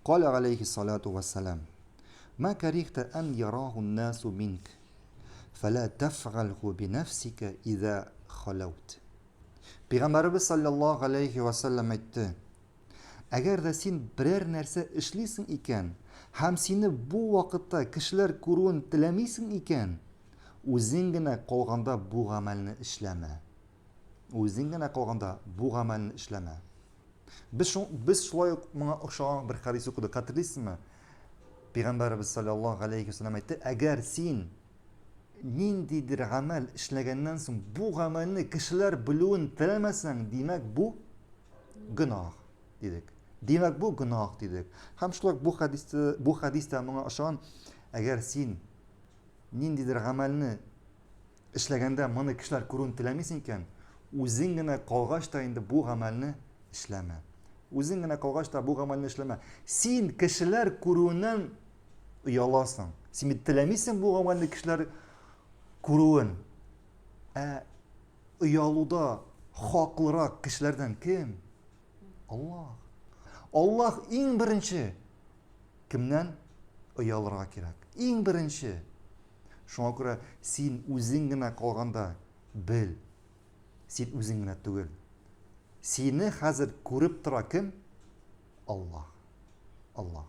قال عليه الصلاة والسلام ما كرهت أن يراه الناس منك فلا تفعله بنفسك إذا خلوت. Peygamberimiz sallallahu aleyhi ve sellem aytdı. Agar da sen biror narsa ishlaysan ekan, ham seni bu vaqtda kishilar ko'ruvini tilamaysan ekan, o'zinggina qolganda bu amalni ishlama. O'zinggina qolganda bu amalni ishlama. Biz shulay menga o'xshagan bir hadis o'qidik, xatirlaysizmi? Peygamberimiz sallallahu aleyhi ve sellem aytdi, agar sen nindidir amal ishlagandan so'ng bu amalni kishilar biluvini tilamasang, demak bu gunoh dedik. Demak bu gunoh dedik. Ham shulay bu hadisda menga o'xshagan, agar sen nindidir amalni ishlaganda mana kishilar ko'ruvini tilamaysan ekan, o'zinggina qolg'achda endi bu amalni ishlama. O'zinggina qolg'achda bu amalni ishlama. Sen kishilar ko'ruvidan uyalasan. Sen tilamaysan bu amalni kishilar ko'ruvin. Uyaluda haqliroq kishilardan kim? Allah. Allah eng birinchi kimdan uyalirga kerak? Eng birinchi. Shunga ko'ra sen o'zinggina qolganda bil. Sen o'zinggina tugul. Seni hozir ko'rib tura kim? Allah. Allah.